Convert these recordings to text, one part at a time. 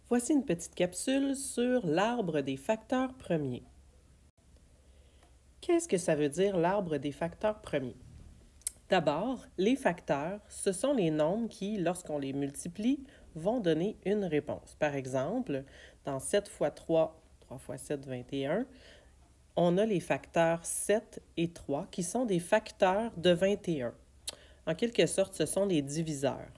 Voici une petite capsule sur l'arbre des facteurs premiers. Qu'est-ce que ça veut dire l'arbre des facteurs premiers? D'abord, les facteurs, ce sont les nombres qui, lorsqu'on les multiplie, vont donner une réponse. Par exemple, dans 7 fois 3, 3 fois 7, 21, on a les facteurs 7 et 3 qui sont des facteurs de 21. En quelque sorte, ce sont les diviseurs.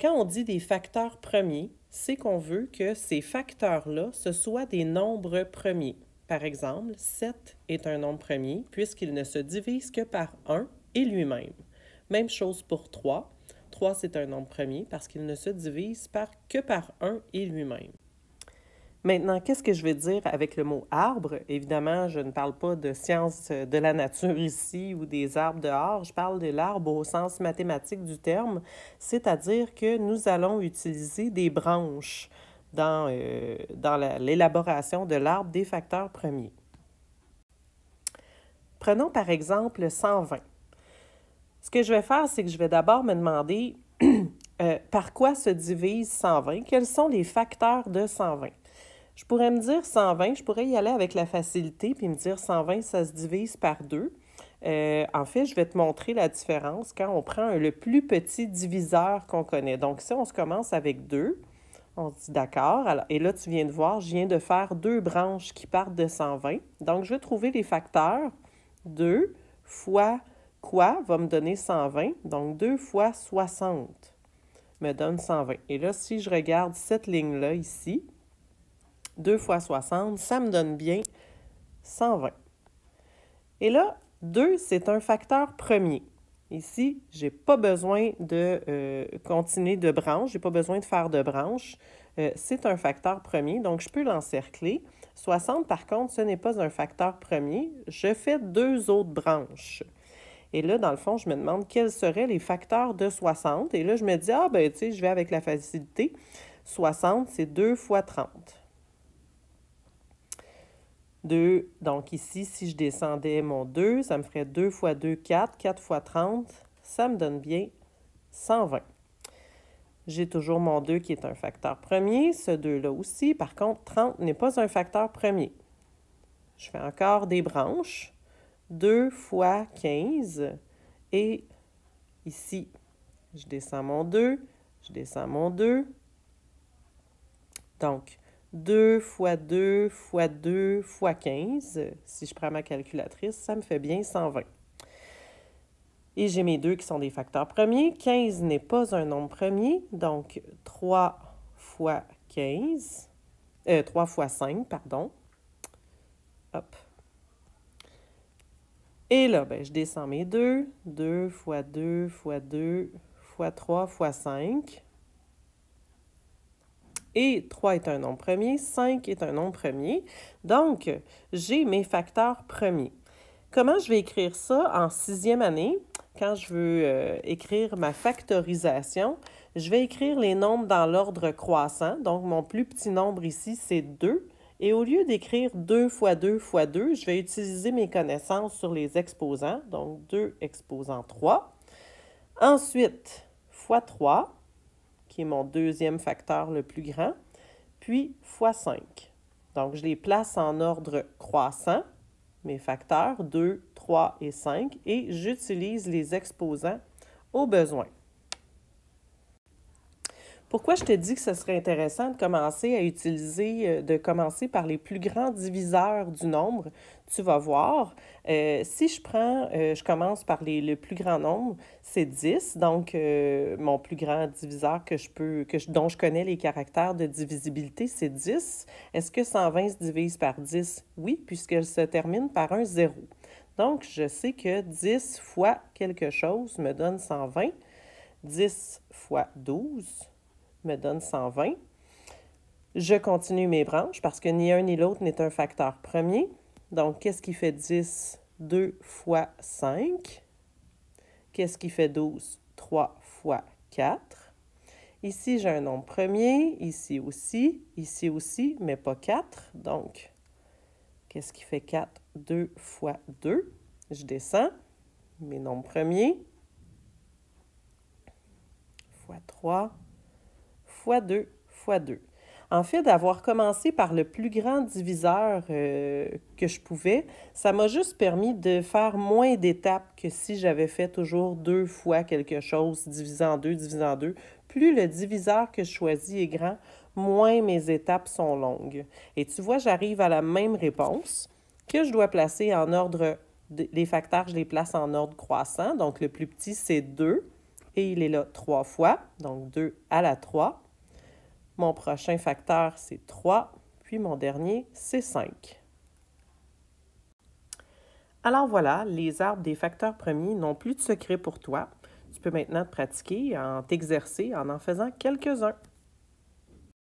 Quand on dit des facteurs premiers, c'est qu'on veut que ces facteurs-là, ce soient des nombres premiers. Par exemple, 7 est un nombre premier puisqu'il ne se divise que par 1 et lui-même. Même chose pour 3. 3, c'est un nombre premier parce qu'il ne se divise que par 1 et lui-même. Maintenant, qu'est-ce que je veux dire avec le mot arbre? Évidemment, je ne parle pas de sciences de la nature ici ou des arbres dehors. Je parle de l'arbre au sens mathématique du terme, c'est-à-dire que nous allons utiliser des branches dans l'élaboration de l'arbre des facteurs premiers. Prenons par exemple 120. Ce que je vais faire, c'est que je vais d'abord me demander par quoi se divise 120? Quels sont les facteurs de 120? Je pourrais me dire 120, je pourrais y aller avec la facilité puis me dire 120, ça se divise par 2. En fait, je vais te montrer la différence quand on prend le plus petit diviseur qu'on connaît. Donc, si on se commence avec 2, on se dit d'accord. Et là, tu viens de voir, je viens de faire 2 branches qui partent de 120. Donc, je vais trouver les facteurs. 2 fois quoi va me donner 120? Donc, 2 fois 60 me donne 120. Et là, si je regarde cette ligne-là ici, 2 fois 60, ça me donne bien 120. Et là, 2, c'est un facteur premier. Ici, je n'ai pas besoin de continuer de branche, je n'ai pas besoin de faire de branche. C'est un facteur premier, donc je peux l'encercler. 60, par contre, ce n'est pas un facteur premier. Je fais 2 autres branches. Et là, dans le fond, je me demande quels seraient les facteurs de 60. Et là, je me dis, tu sais, je vais avec la facilité. 60, c'est 2 fois 30. 2, donc ici, si je descendais mon 2, ça me ferait 2 fois 2, 4. 4 fois 30, ça me donne bien 120. J'ai toujours mon 2 qui est un facteur premier, ce 2-là aussi. Par contre, 30 n'est pas un facteur premier. Je fais encore des branches. 2 fois 15. Et ici, je descends mon 2, je descends mon 2. Donc, 2 fois 2 fois 2 fois 15. Si je prends ma calculatrice, ça me fait bien 120. Et j'ai mes 2 qui sont des facteurs premiers. 15 n'est pas un nombre premier, donc 3 fois 15. 3 fois 5, pardon. Hop. Et là, je descends mes 2. 2 fois 2 fois 2 fois 3 fois 5. Et 3 est un nombre premier, 5 est un nombre premier. Donc, j'ai mes facteurs premiers. Comment je vais écrire ça en 6e année? Quand je veux écrire ma factorisation, je vais écrire les nombres dans l'ordre croissant. Donc, mon plus petit nombre ici, c'est 2. Et au lieu d'écrire 2 fois 2 fois 2, je vais utiliser mes connaissances sur les exposants. Donc, 2 exposant 3. Ensuite, fois 3, qui est mon deuxième facteur le plus grand, puis fois 5. Donc, je les place en ordre croissant, mes facteurs 2, 3 et 5, et j'utilise les exposants au besoin. Pourquoi je te dis que ce serait intéressant de commencer par les plus grands diviseurs du nombre? Tu vas voir, si je commence par le plus grand nombre, c'est 10. Donc, mon plus grand diviseur dont je connais les caractères de divisibilité, c'est 10. Est-ce que 120 se divise par 10? Oui, puisqu'elle se termine par un 0. Donc, je sais que 10 fois quelque chose me donne 120. 10 fois 12 me donne 120. Je continue mes branches parce que ni un ni l'autre n'est un facteur premier. Donc, qu'est-ce qui fait 10? 2 fois 5. Qu'est-ce qui fait 12? 3 fois 4. Ici, j'ai un nombre premier, ici aussi, mais pas 4. Donc, qu'est-ce qui fait 4? 2 fois 2. Je descends mes nombres premiers. Fois 3, fois 2, fois 2. En fait, d'avoir commencé par le plus grand diviseur que je pouvais, ça m'a juste permis de faire moins d'étapes que si j'avais fait toujours 2 fois quelque chose, divisé en 2, divisé en 2. Plus le diviseur que je choisis est grand, moins mes étapes sont longues. Et tu vois, j'arrive à la même réponse que je dois placer en ordre, les facteurs, je les place en ordre croissant. Donc, le plus petit, c'est 2 et il est là 3 fois, donc 2 à la 3. Mon prochain facteur, c'est 3, puis mon dernier, c'est 5. Alors voilà, les arbres des facteurs premiers n'ont plus de secret pour toi. Tu peux maintenant te pratiquer, en t'exercer en faisant quelques-uns.